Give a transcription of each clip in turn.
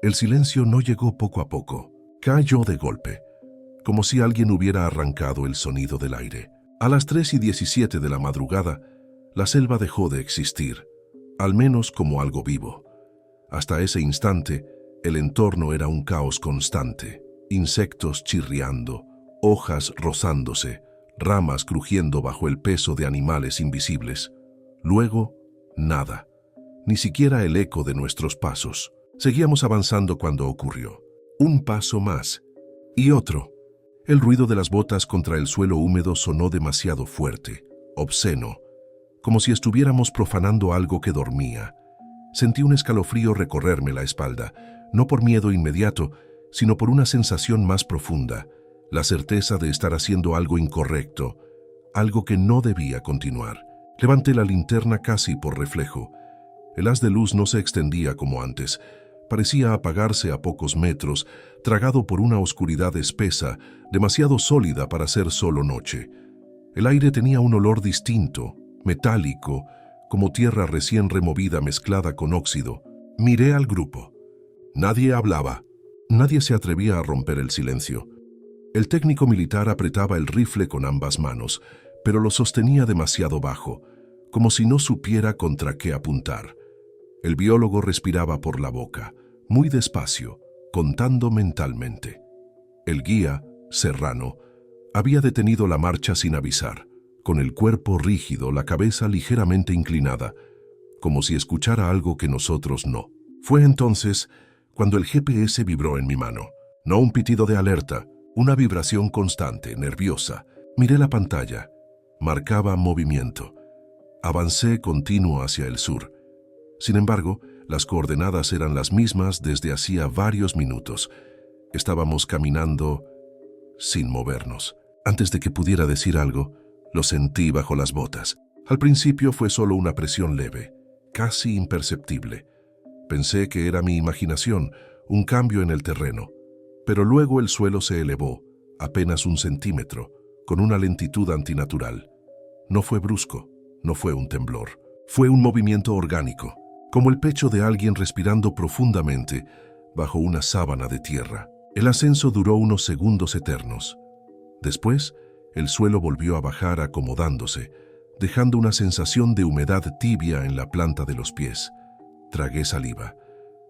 El silencio no llegó poco a poco. Cayó de golpe, como si alguien hubiera arrancado el sonido del aire. A las 3:17 de la madrugada, la selva dejó de existir, al menos como algo vivo. Hasta ese instante, el entorno era un caos constante. Insectos chirriando, hojas rozándose, ramas crujiendo bajo el peso de animales invisibles. Luego, nada, ni siquiera el eco de nuestros pasos. Seguíamos avanzando cuando ocurrió. Un paso más, y otro. El ruido de las botas contra el suelo húmedo sonó demasiado fuerte, obsceno, como si estuviéramos profanando algo que dormía. Sentí un escalofrío recorrerme la espalda, no por miedo inmediato, sino por una sensación más profunda, la certeza de estar haciendo algo incorrecto, algo que no debía continuar. Levanté la linterna casi por reflejo. El haz de luz no se extendía como antes. Parecía apagarse a pocos metros, tragado por una oscuridad espesa, demasiado sólida para ser solo noche. El aire tenía un olor distinto, metálico, como tierra recién removida mezclada con óxido. Miré al grupo. Nadie hablaba. Nadie se atrevía a romper el silencio. El técnico militar apretaba el rifle con ambas manos, pero lo sostenía demasiado bajo, como si no supiera contra qué apuntar. El biólogo respiraba por la boca, muy despacio, contando mentalmente. El guía, Serrano, había detenido la marcha sin avisar, con el cuerpo rígido, la cabeza ligeramente inclinada, como si escuchara algo que nosotros no. Fue entonces cuando el GPS vibró en mi mano. No un pitido de alerta, una vibración constante, nerviosa. Miré la pantalla. Marcaba movimiento. Avancé continuo hacia el sur. Sin embargo, las coordenadas eran las mismas desde hacía varios minutos. Estábamos caminando sin movernos. Antes de que pudiera decir algo, lo sentí bajo las botas. Al principio fue solo una presión leve, casi imperceptible. Pensé que era mi imaginación, un cambio en el terreno. Pero luego el suelo se elevó, apenas 1 centímetro, con una lentitud antinatural. No fue brusco, no fue un temblor. Fue un movimiento orgánico, como el pecho de alguien respirando profundamente bajo una sábana de tierra. El ascenso duró unos segundos eternos. Después, el suelo volvió a bajar acomodándose, dejando una sensación de humedad tibia en la planta de los pies. Tragué saliva.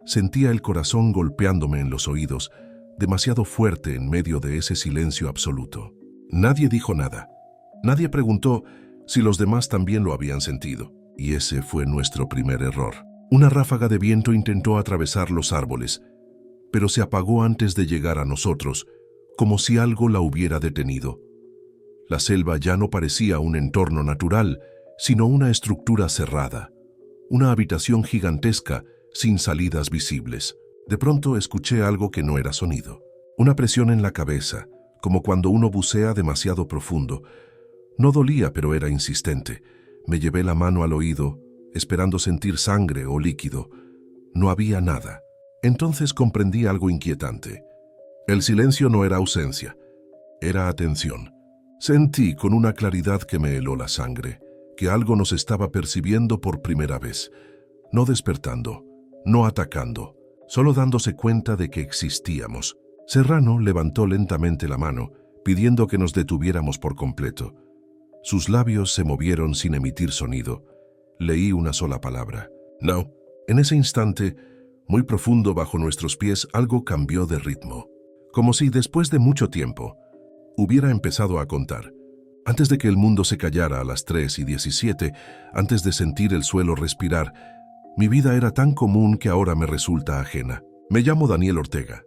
Sentía el corazón golpeándome en los oídos, demasiado fuerte en medio de ese silencio absoluto. Nadie dijo nada. Nadie preguntó si los demás también lo habían sentido. Y ese fue nuestro primer error. Una ráfaga de viento intentó atravesar los árboles, pero se apagó antes de llegar a nosotros, como si algo la hubiera detenido. La selva ya no parecía un entorno natural, sino una estructura cerrada. Una habitación gigantesca, sin salidas visibles. De pronto escuché algo que no era sonido. Una presión en la cabeza, como cuando uno bucea demasiado profundo. No dolía, pero era insistente. Me llevé la mano al oído, esperando sentir sangre o líquido. No había nada. Entonces comprendí algo inquietante. El silencio no era ausencia, era atención. Sentí con una claridad que me heló la sangre, que algo nos estaba percibiendo por primera vez. No despertando, no atacando, solo dándose cuenta de que existíamos. Serrano levantó lentamente la mano, pidiendo que nos detuviéramos por completo. Sus labios se movieron sin emitir sonido. Leí una sola palabra. No. En ese instante, muy profundo bajo nuestros pies, algo cambió de ritmo. Como si después de mucho tiempo, hubiera empezado a contar. Antes de que el mundo se callara a las 3:17, antes de sentir el suelo respirar, mi vida era tan común que ahora me resulta ajena. Me llamo Daniel Ortega,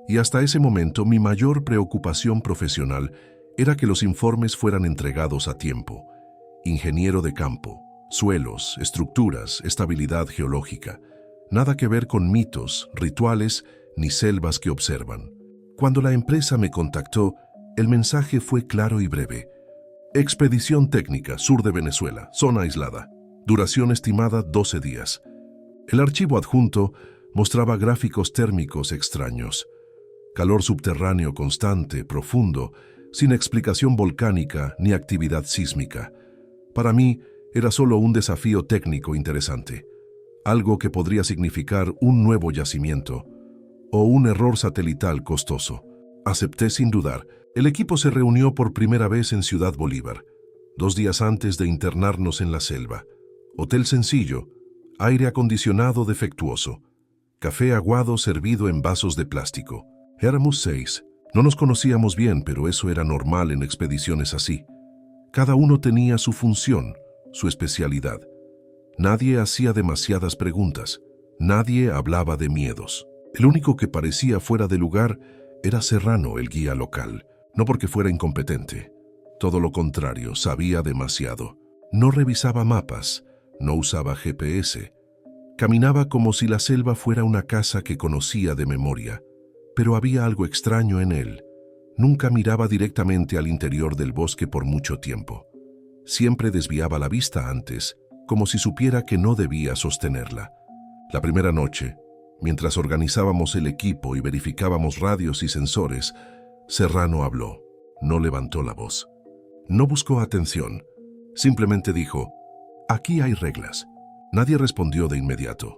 y hasta ese momento mi mayor preocupación profesional era que los informes fueran entregados a tiempo. Ingeniero de campo, suelos, estructuras, estabilidad geológica. Nada que ver con mitos, rituales, ni selvas que observan. Cuando la empresa me contactó, el mensaje fue claro y breve. Expedición técnica, sur de Venezuela, zona aislada. Duración estimada 12 días. El archivo adjunto mostraba gráficos térmicos extraños. Calor subterráneo constante, profundo, sin explicación volcánica ni actividad sísmica. Para mí, era solo un desafío técnico interesante. Algo que podría significar un nuevo yacimiento, o un error satelital costoso. Acepté sin dudar. El equipo se reunió por primera vez en Ciudad Bolívar, 2 días antes de internarnos en la selva. Hotel sencillo, aire acondicionado defectuoso, café aguado servido en vasos de plástico. Éramos 6. No nos conocíamos bien, pero eso era normal en expediciones así. Cada uno tenía su función, su especialidad. Nadie hacía demasiadas preguntas. Nadie hablaba de miedos. El único que parecía fuera de lugar era Serrano, el guía local. No porque fuera incompetente. Todo lo contrario, sabía demasiado. No revisaba mapas, no usaba GPS. Caminaba como si la selva fuera una casa que conocía de memoria. Pero había algo extraño en él. Nunca miraba directamente al interior del bosque por mucho tiempo. Siempre desviaba la vista antes, como si supiera que no debía sostenerla. La primera noche, mientras organizábamos el equipo y verificábamos radios y sensores, Serrano habló. No levantó la voz. No buscó atención. Simplemente dijo, «Aquí hay reglas». Nadie respondió de inmediato.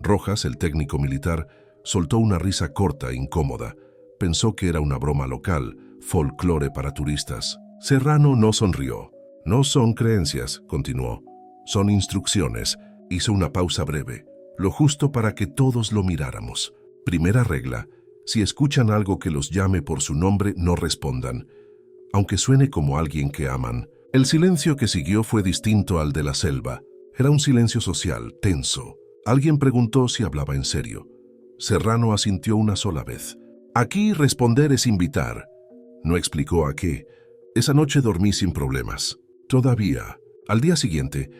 Rojas, el técnico militar, soltó una risa corta e incómoda. Pensó que era una broma local, folclore para turistas. Serrano no sonrió. «No son creencias», continuó. «Son instrucciones». Hizo una pausa breve, lo justo para que todos lo miráramos. Primera regla: si escuchan algo que los llame por su nombre, no respondan, aunque suene como alguien que aman. El silencio que siguió fue distinto al de la selva. Era un silencio social, tenso. Alguien preguntó si hablaba en serio. Serrano asintió una sola vez. «Aquí responder es invitar». No explicó a qué. Esa noche dormí sin problemas. Todavía. Al día siguiente,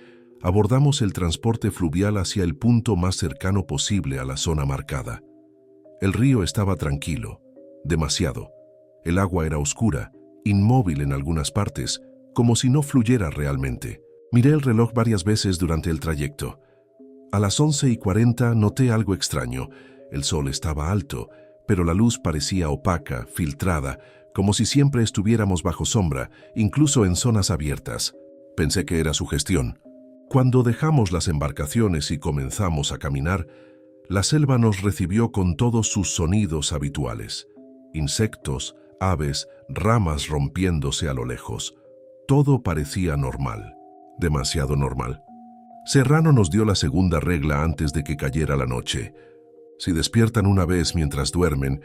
abordamos el transporte fluvial hacia el punto más cercano posible a la zona marcada. El río estaba tranquilo, demasiado. El agua era oscura, inmóvil en algunas partes, como si no fluyera realmente. Miré el reloj varias veces durante el trayecto. A las 11:40 noté algo extraño. El sol estaba alto, pero la luz parecía opaca, filtrada, como si siempre estuviéramos bajo sombra, incluso en zonas abiertas. Pensé que era sugestión. Cuando dejamos las embarcaciones y comenzamos a caminar, la selva nos recibió con todos sus sonidos habituales. Insectos, aves, ramas rompiéndose a lo lejos. Todo parecía normal. Demasiado normal. Serrano nos dio la segunda regla antes de que cayera la noche. Si despiertan una vez mientras duermen,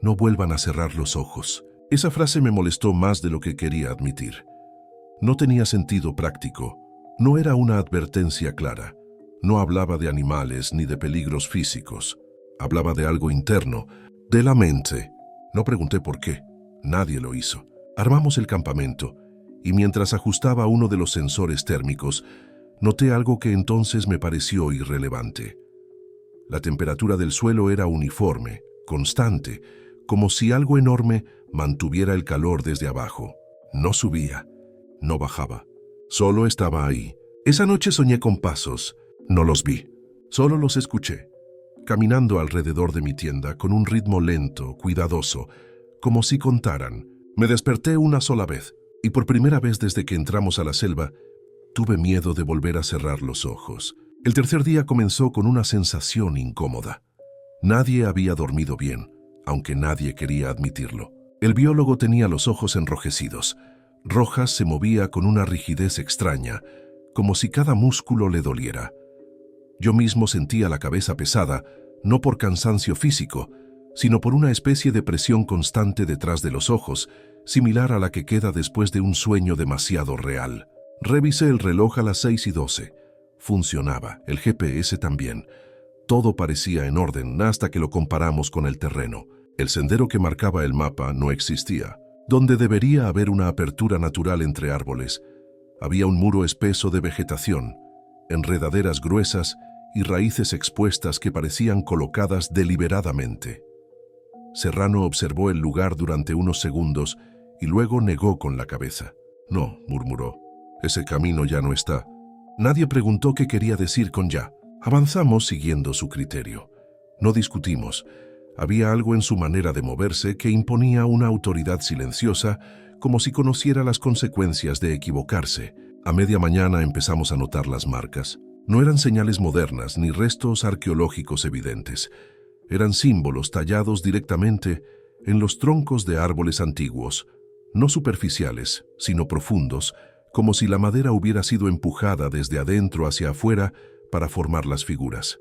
no vuelvan a cerrar los ojos. Esa frase me molestó más de lo que quería admitir. No tenía sentido práctico. No era una advertencia clara. No hablaba de animales ni de peligros físicos. Hablaba de algo interno, de la mente. No pregunté por qué. Nadie lo hizo. Armamos el campamento, y mientras ajustaba uno de los sensores térmicos, noté algo que entonces me pareció irrelevante. La temperatura del suelo era uniforme, constante, como si algo enorme mantuviera el calor desde abajo. No subía, no bajaba, solo estaba ahí. Esa noche soñé con pasos. No los vi, solo los escuché, caminando alrededor de mi tienda con un ritmo lento, cuidadoso, como si contaran. Me desperté una sola vez, y por primera vez desde que entramos a la selva, tuve miedo de volver a cerrar los ojos. El tercer día comenzó con una sensación incómoda. Nadie había dormido bien, aunque nadie quería admitirlo. El biólogo tenía los ojos enrojecidos. Rojas se movía con una rigidez extraña, como si cada músculo le doliera. Yo mismo sentía la cabeza pesada, no por cansancio físico, sino por una especie de presión constante detrás de los ojos, similar a la que queda después de un sueño demasiado real. Revisé el reloj a las 6:12. Funcionaba, el GPS también. Todo parecía en orden hasta que lo comparamos con el terreno. El sendero que marcaba el mapa no existía. Donde debería haber una apertura natural entre árboles, había un muro espeso de vegetación, enredaderas gruesas y raíces expuestas que parecían colocadas deliberadamente. Serrano observó el lugar durante unos segundos y luego negó con la cabeza. «No», murmuró, «ese camino ya no está». Nadie preguntó qué quería decir con ya. Avanzamos siguiendo su criterio. No discutimos. Había algo en su manera de moverse que imponía una autoridad silenciosa, como si conociera las consecuencias de equivocarse. A media mañana empezamos a notar las marcas. No eran señales modernas ni restos arqueológicos evidentes. Eran símbolos tallados directamente en los troncos de árboles antiguos, no superficiales, sino profundos, como si la madera hubiera sido empujada desde adentro hacia afuera para formar las figuras.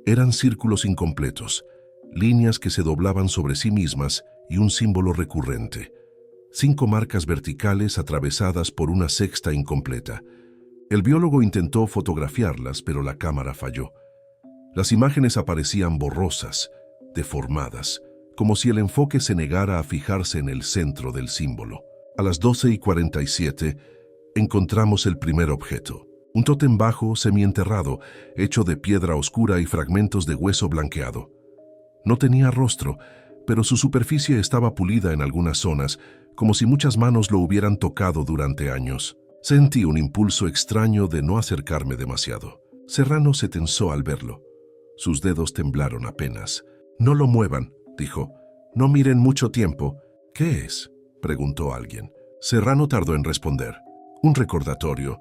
Eran círculos incompletos, líneas que se doblaban sobre sí mismas y un símbolo recurrente. 5 marcas verticales atravesadas por una sexta incompleta. El biólogo intentó fotografiarlas, pero la cámara falló. Las imágenes aparecían borrosas, deformadas, como si el enfoque se negara a fijarse en el centro del símbolo. A las 12:47 encontramos el primer objeto. Un tótem bajo, semienterrado, hecho de piedra oscura y fragmentos de hueso blanqueado. No tenía rostro, pero su superficie estaba pulida en algunas zonas, como si muchas manos lo hubieran tocado durante años. Sentí un impulso extraño de no acercarme demasiado. Serrano se tensó al verlo. Sus dedos temblaron apenas. «No lo muevan», dijo. «No miren mucho tiempo». «¿Qué es?», preguntó alguien. Serrano tardó en responder. «Un recordatorio».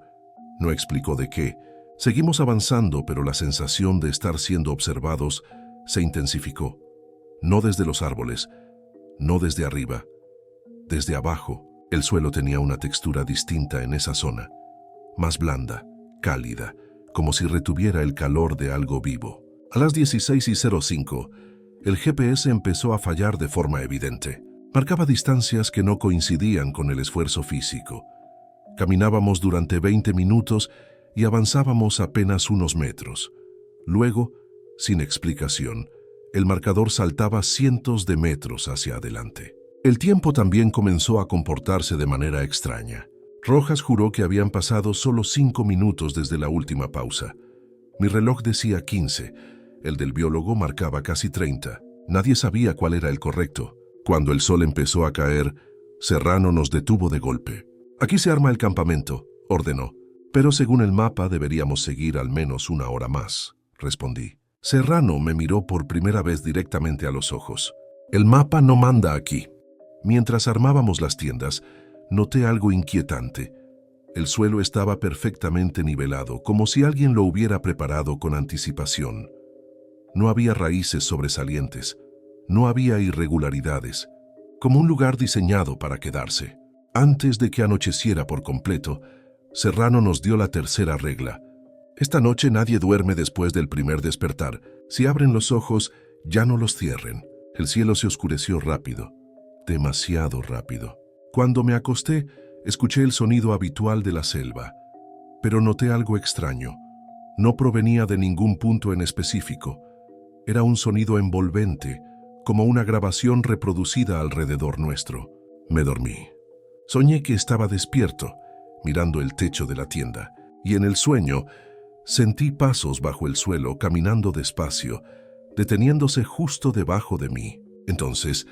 No explicó de qué. Seguimos avanzando, pero la sensación de estar siendo observados se intensificó. No desde los árboles, no desde arriba, desde abajo. El suelo tenía una textura distinta en esa zona, más blanda, cálida, como si retuviera el calor de algo vivo. A las 16:05, el GPS empezó a fallar de forma evidente. Marcaba distancias que no coincidían con el esfuerzo físico. Caminábamos durante 20 minutos y avanzábamos apenas unos metros. Luego, sin explicación, el marcador saltaba cientos de metros hacia adelante. El tiempo también comenzó a comportarse de manera extraña. Rojas juró que habían pasado solo 5 minutos desde la última pausa. Mi reloj decía 15, el del biólogo marcaba casi 30. Nadie sabía cuál era el correcto. Cuando el sol empezó a caer, Serrano nos detuvo de golpe. «Aquí se arma el campamento», ordenó. «Pero según el mapa deberíamos seguir al menos 1 hora más», respondí. Serrano me miró por primera vez directamente a los ojos. «El mapa no manda aquí». Mientras armábamos las tiendas, noté algo inquietante. El suelo estaba perfectamente nivelado, como si alguien lo hubiera preparado con anticipación. No había raíces sobresalientes, no había irregularidades, como un lugar diseñado para quedarse. Antes de que anocheciera por completo, Serrano nos dio la tercera regla. «Esta noche nadie duerme después del primer despertar. Si abren los ojos, ya no los cierren». El cielo se oscureció rápido, demasiado rápido. Cuando me acosté, escuché el sonido habitual de la selva, pero noté algo extraño. No provenía de ningún punto en específico. Era un sonido envolvente, como una grabación reproducida alrededor nuestro. Me dormí. Soñé que estaba despierto, mirando el techo de la tienda, y en el sueño sentí pasos bajo el suelo caminando despacio, deteniéndose justo debajo de mí. Entonces,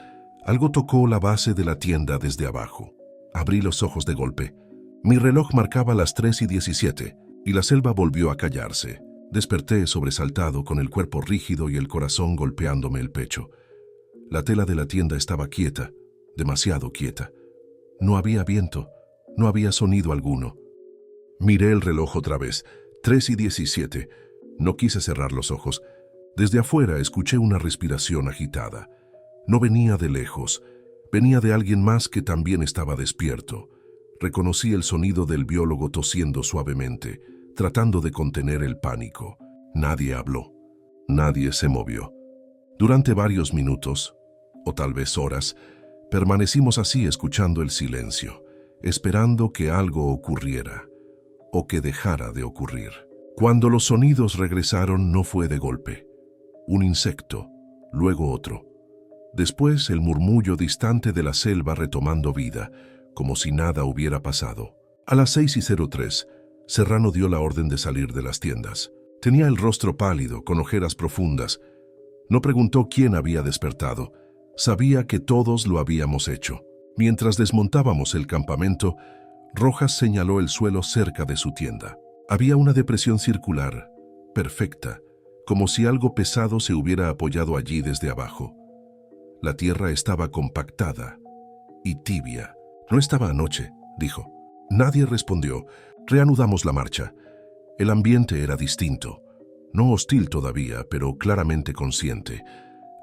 algo tocó la base de la tienda desde abajo. Abrí los ojos de golpe. Mi reloj marcaba las 3:17 y la selva volvió a callarse. Desperté sobresaltado, con el cuerpo rígido y el corazón golpeándome el pecho. La tela de la tienda estaba quieta, demasiado quieta. No había viento, no había sonido alguno. Miré el reloj otra vez, 3:17. No quise cerrar los ojos. Desde afuera escuché una respiración agitada. No venía de lejos, venía de alguien más que también estaba despierto. Reconocí el sonido del biólogo tosiendo suavemente, tratando de contener el pánico. Nadie habló, nadie se movió. Durante varios minutos, o tal vez horas, permanecimos así escuchando el silencio, esperando que algo ocurriera, o que dejara de ocurrir. Cuando los sonidos regresaron, no fue de golpe. Un insecto, luego otro. Después el murmullo distante de la selva retomando vida, como si nada hubiera pasado. A las 6:03, Serrano dio la orden de salir de las tiendas. Tenía el rostro pálido, con ojeras profundas. No preguntó quién había despertado. Sabía que todos lo habíamos hecho. Mientras desmontábamos el campamento, Rojas señaló el suelo cerca de su tienda. Había una depresión circular, perfecta, como si algo pesado se hubiera apoyado allí desde abajo. La tierra estaba compactada y tibia. «No estaba anoche», dijo. Nadie respondió. Reanudamos la marcha. El ambiente era distinto. No hostil todavía, pero claramente consciente.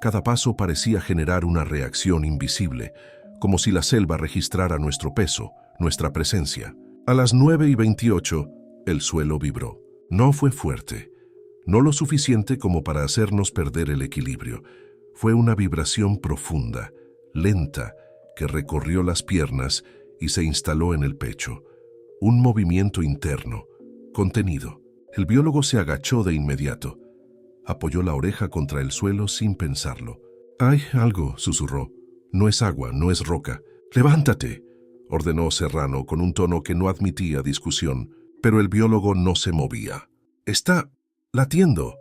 Cada paso parecía generar una reacción invisible, como si la selva registrara nuestro peso, nuestra presencia. A las 9:28, el suelo vibró. No fue fuerte, no lo suficiente como para hacernos perder el equilibrio. Fue una vibración profunda, lenta, que recorrió las piernas y se instaló en el pecho. Un movimiento interno, contenido. El biólogo se agachó de inmediato. Apoyó la oreja contra el suelo sin pensarlo. «Hay algo», susurró. «No es agua, no es roca. ¡Levántate!», ordenó Serrano con un tono que no admitía discusión, pero el biólogo no se movía. «Está latiendo».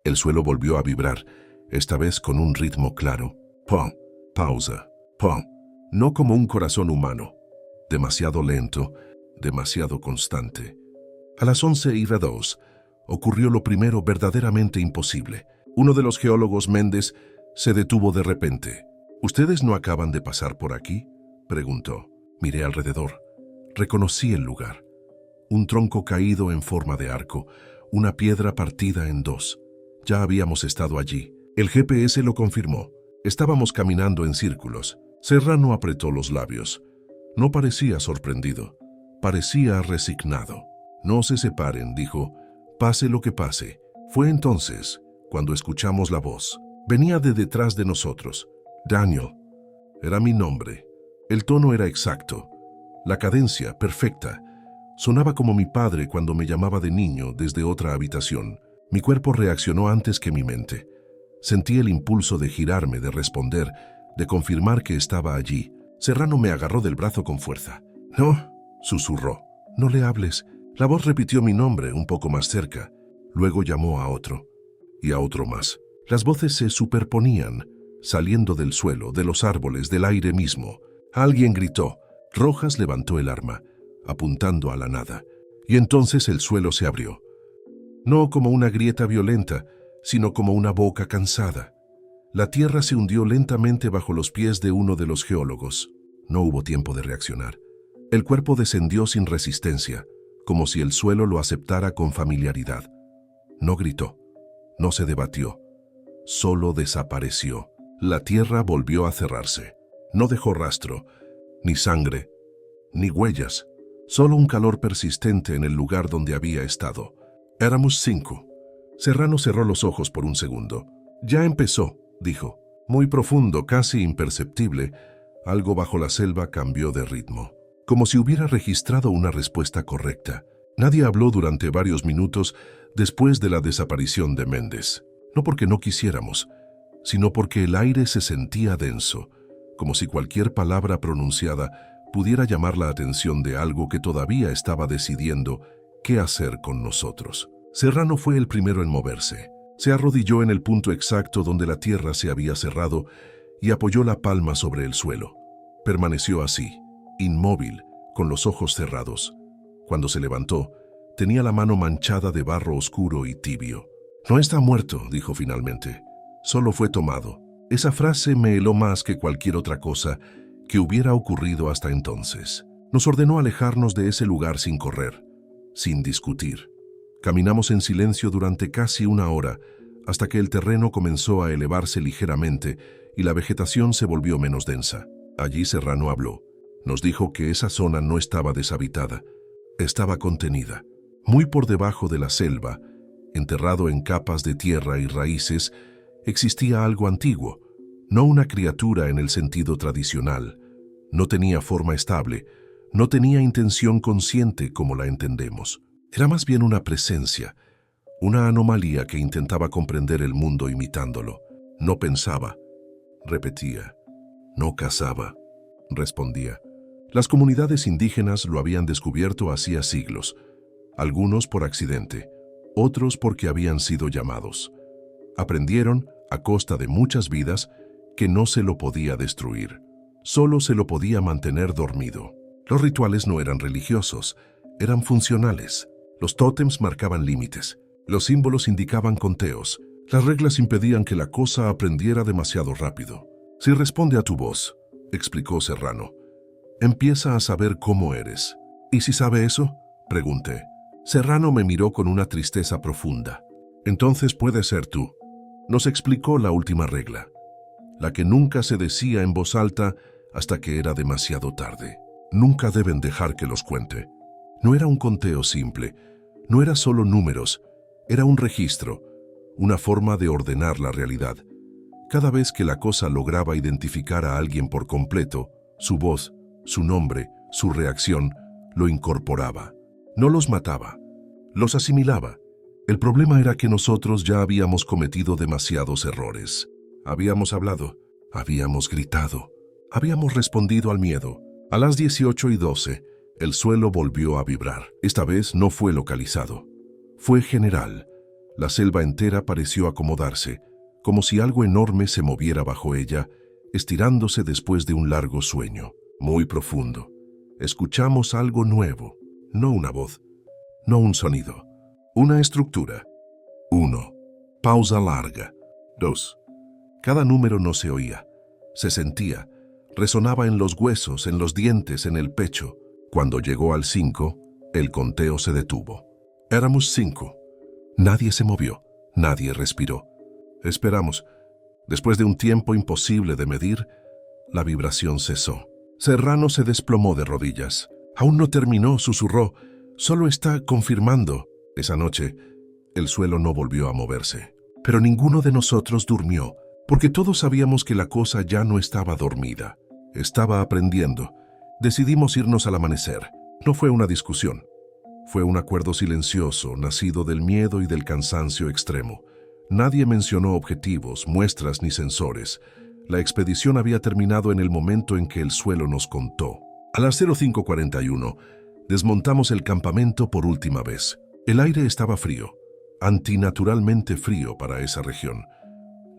El suelo volvió a vibrar, esta vez con un ritmo claro. Pum, pausa, pum. No como un corazón humano. Demasiado lento, demasiado constante. A las 11:02 ocurrió lo primero verdaderamente imposible. Uno de los geólogos, Méndez, se detuvo de repente. «¿Ustedes no acaban de pasar por aquí?», preguntó. Miré alrededor. Reconocí el lugar. Un tronco caído en forma de arco, una piedra partida en dos. Ya habíamos estado allí. El GPS lo confirmó. Estábamos caminando en círculos. Serrano apretó los labios. No parecía sorprendido. Parecía resignado. «No se separen», dijo. «Pase lo que pase». Fue entonces cuando escuchamos la voz. Venía de detrás de nosotros. «Daniel». Era mi nombre. El tono era exacto. La cadencia, perfecta. Sonaba como mi padre cuando me llamaba de niño desde otra habitación. Mi cuerpo reaccionó antes que mi mente. Sentí el impulso de girarme, de responder, de confirmar que estaba allí. Serrano me agarró del brazo con fuerza. «No», susurró. «No le hables». La voz repitió mi nombre un poco más cerca. Luego llamó a otro. Y a otro más. Las voces se superponían, saliendo del suelo, de los árboles, del aire mismo. Alguien gritó. Rojas levantó el arma, apuntando a la nada. Y entonces el suelo se abrió. No como una grieta violenta, sino como una boca cansada. La tierra se hundió lentamente bajo los pies de uno de los geólogos. No hubo tiempo de reaccionar. El cuerpo descendió sin resistencia, como si el suelo lo aceptara con familiaridad. No gritó, no se debatió, solo desapareció. La tierra volvió a cerrarse. No dejó rastro, ni sangre, ni huellas, solo un calor persistente en el lugar donde había estado. Éramos 5. Serrano cerró los ojos por un segundo. «Ya empezó», dijo. Muy profundo, casi imperceptible, algo bajo la selva cambió de ritmo. Como si hubiera registrado una respuesta correcta. Nadie habló durante varios minutos después de la desaparición de Méndez. No porque no quisiéramos, sino porque el aire se sentía denso, como si cualquier palabra pronunciada pudiera llamar la atención de algo que todavía estaba decidiendo qué hacer con nosotros. Serrano fue el primero en moverse. Se arrodilló en el punto exacto donde la tierra se había cerrado y apoyó la palma sobre el suelo. Permaneció así, inmóvil, con los ojos cerrados. Cuando se levantó, tenía la mano manchada de barro oscuro y tibio. «No está muerto», dijo finalmente. «Solo fue tomado». Esa frase me heló más que cualquier otra cosa que hubiera ocurrido hasta entonces. Nos ordenó alejarnos de ese lugar sin correr, sin discutir. Caminamos en silencio durante casi una hora, hasta que el terreno comenzó a elevarse ligeramente y la vegetación se volvió menos densa. Allí Serrano habló. Nos dijo que esa zona no estaba deshabitada, estaba contenida. Muy por debajo de la selva, enterrado en capas de tierra y raíces, existía algo antiguo, no una criatura en el sentido tradicional. No tenía forma estable, no tenía intención consciente como la entendemos. Era más bien una presencia, una anomalía que intentaba comprender el mundo imitándolo. No pensaba, repetía. No cazaba, respondía. Las comunidades indígenas lo habían descubierto hacía siglos, algunos por accidente, otros porque habían sido llamados. Aprendieron, a costa de muchas vidas, que no se lo podía destruir, solo se lo podía mantener dormido. Los rituales no eran religiosos, eran funcionales. Los tótems marcaban límites, los símbolos indicaban conteos, las reglas impedían que la cosa aprendiera demasiado rápido. «Si responde a tu voz», explicó Serrano, «empieza a saber cómo eres». «¿Y si sabe eso?», pregunté. Serrano me miró con una tristeza profunda. «Entonces puede ser tú». Nos explicó la última regla. la que nunca se decía en voz alta hasta que era demasiado tarde. Nunca deben dejar que los cuente. No era un conteo simple, no era solo números, era un registro, una forma de ordenar la realidad. Cada vez que la cosa lograba identificar a alguien por completo, su voz, su nombre, su reacción, lo incorporaba. No los mataba, los asimilaba. El problema era que nosotros ya habíamos cometido demasiados errores. Habíamos hablado, habíamos gritado, habíamos respondido al miedo. A las 18:12, el suelo volvió a vibrar. Esta vez no fue localizado. Fue general. La selva entera pareció acomodarse, como si algo enorme se moviera bajo ella, estirándose después de un largo sueño, muy profundo. Escuchamos algo nuevo, no una voz, no un sonido, una estructura. 1. Pausa larga. 2. Cada número no se oía, se sentía, resonaba en los huesos, en los dientes, en el pecho. Cuando llegó al 5, el conteo se detuvo. Éramos 5. Nadie se movió, nadie respiró. Esperamos. Después de un tiempo imposible de medir, la vibración cesó. Serrano se desplomó de rodillas. Aún no terminó, susurró. Solo está confirmando. Esa noche, el suelo no volvió a moverse. Pero ninguno de nosotros durmió, porque todos sabíamos que la cosa ya no estaba dormida. Estaba aprendiendo. Decidimos irnos al amanecer. No fue una discusión. Fue un acuerdo silencioso, nacido del miedo y del cansancio extremo. Nadie mencionó objetivos, muestras ni sensores. La expedición había terminado en el momento en que el suelo nos contó. A las 05:41, desmontamos el campamento por última vez. El aire estaba frío, antinaturalmente frío para esa región.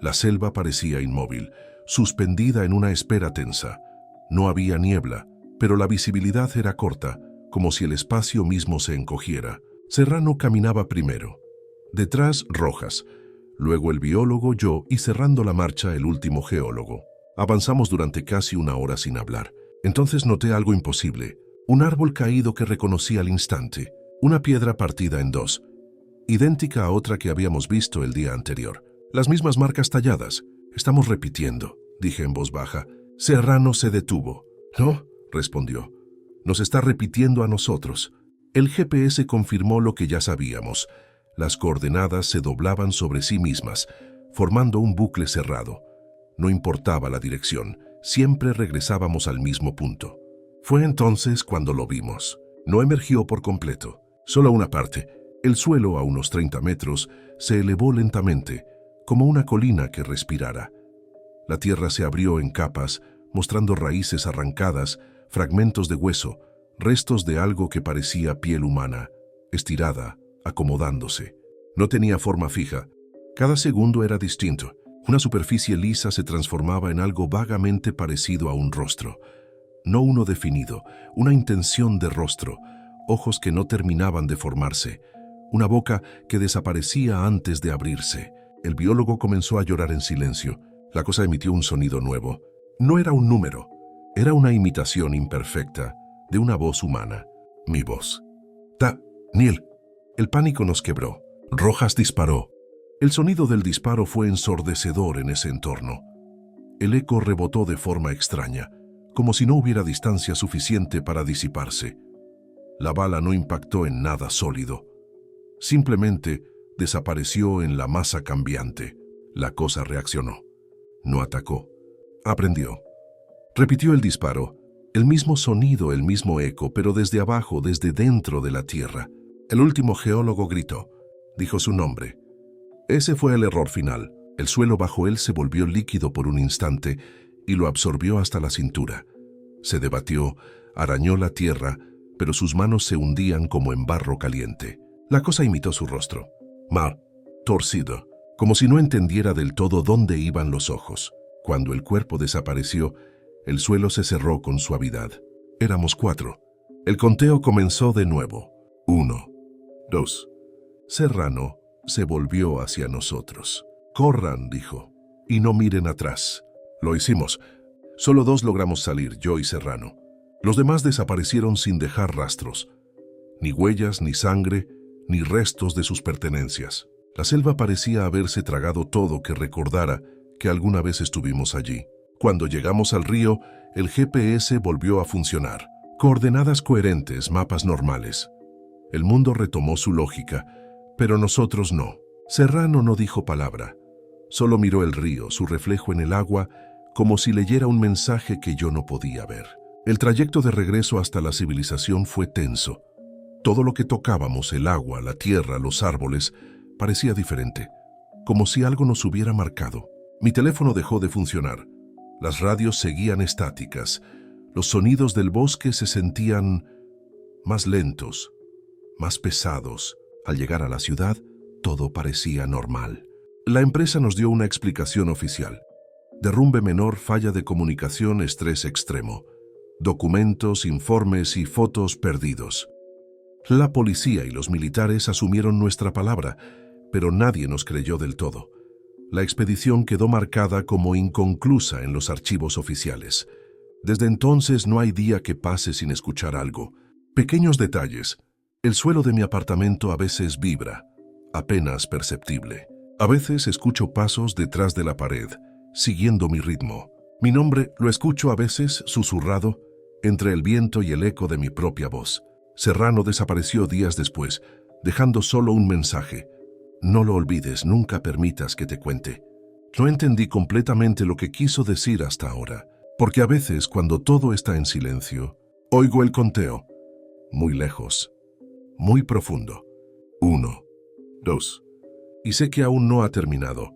La selva parecía inmóvil, suspendida en una espera tensa. No había niebla, pero la visibilidad era corta, como si el espacio mismo se encogiera. Serrano caminaba primero. Detrás, Rojas. Luego el biólogo, yo y cerrando la marcha el último geólogo. Avanzamos durante casi una hora sin hablar. Entonces noté algo imposible. Un árbol caído que reconocí al instante. Una piedra partida en dos. Idéntica a otra que habíamos visto el día anterior. Las mismas marcas talladas. Estamos repitiendo, dije en voz baja. Serrano se detuvo. No, respondió. Nos está repitiendo a nosotros. El GPS confirmó lo que ya sabíamos. Las coordenadas se doblaban sobre sí mismas, formando un bucle cerrado. No importaba la dirección, siempre regresábamos al mismo punto. Fue entonces cuando lo vimos. No emergió por completo, solo una parte. El suelo, a unos 30 metros, se elevó lentamente, como una colina que respirara. La tierra se abrió en capas, mostrando raíces arrancadas, fragmentos de hueso, restos de algo que parecía piel humana, estirada, acomodándose. No tenía forma fija. Cada segundo era distinto. Una superficie lisa se transformaba en algo vagamente parecido a un rostro. No uno definido, una intención de rostro, ojos que no terminaban de formarse, una boca que desaparecía antes de abrirse. El biólogo comenzó a llorar en silencio. La cosa emitió un sonido nuevo. No era un número, era una imitación imperfecta de una voz humana. Mi voz. Neil. El pánico nos quebró. Rojas disparó. El sonido del disparo fue ensordecedor en ese entorno. El eco rebotó de forma extraña, como si no hubiera distancia suficiente para disiparse. La bala no impactó en nada sólido. Simplemente desapareció en la masa cambiante. La cosa reaccionó. No atacó. Aprendió. Repitió el disparo. El mismo sonido, el mismo eco, pero desde abajo, desde dentro de la tierra. El último geólogo gritó. Dijo su nombre. Ese fue el error final. El suelo bajo él se volvió líquido por un instante y lo absorbió hasta la cintura. Se debatió, arañó la tierra, pero sus manos se hundían como en barro caliente. La cosa imitó su rostro. Mal, torcido, como si no entendiera del todo dónde iban los ojos. Cuando el cuerpo desapareció, el suelo se cerró con suavidad. Éramos 4. El conteo comenzó de nuevo. 1, 2. Serrano se volvió hacia nosotros. Corran, dijo, y no miren atrás. Lo hicimos. Solo 2 logramos salir, yo y Serrano. Los demás desaparecieron sin dejar rastros. Ni huellas, ni sangre, ni restos de sus pertenencias. La selva parecía haberse tragado todo que recordara que alguna vez estuvimos allí. Cuando llegamos al río, el GPS volvió a funcionar. Coordenadas coherentes, mapas normales. El mundo retomó su lógica, pero nosotros no. Serrano no dijo palabra. Solo miró el río, su reflejo en el agua, como si leyera un mensaje que yo no podía ver. El trayecto de regreso hasta la civilización fue tenso. Todo lo que tocábamos, el agua, la tierra, los árboles, parecía diferente, como si algo nos hubiera marcado. Mi teléfono dejó de funcionar. Las radios seguían estáticas. Los sonidos del bosque se sentían más lentos, más pesados. Al llegar a la ciudad, todo parecía normal. La empresa nos dio una explicación oficial. Derrumbe menor, falla de comunicación, estrés extremo. Documentos, informes y fotos perdidos. La policía y los militares asumieron nuestra palabra, pero nadie nos creyó del todo. La expedición quedó marcada como inconclusa en los archivos oficiales. Desde entonces no hay día que pase sin escuchar algo. Pequeños detalles. El suelo de mi apartamento a veces vibra, apenas perceptible. A veces escucho pasos detrás de la pared, siguiendo mi ritmo. Mi nombre lo escucho a veces susurrado entre el viento y el eco de mi propia voz. Serrano desapareció días después, dejando solo un mensaje. No lo olvides, nunca permitas que te cuente. No entendí completamente lo que quiso decir hasta ahora, porque a veces cuando todo está en silencio, oigo el conteo, muy lejos, muy profundo. 1, 2. Y sé que aún no ha terminado.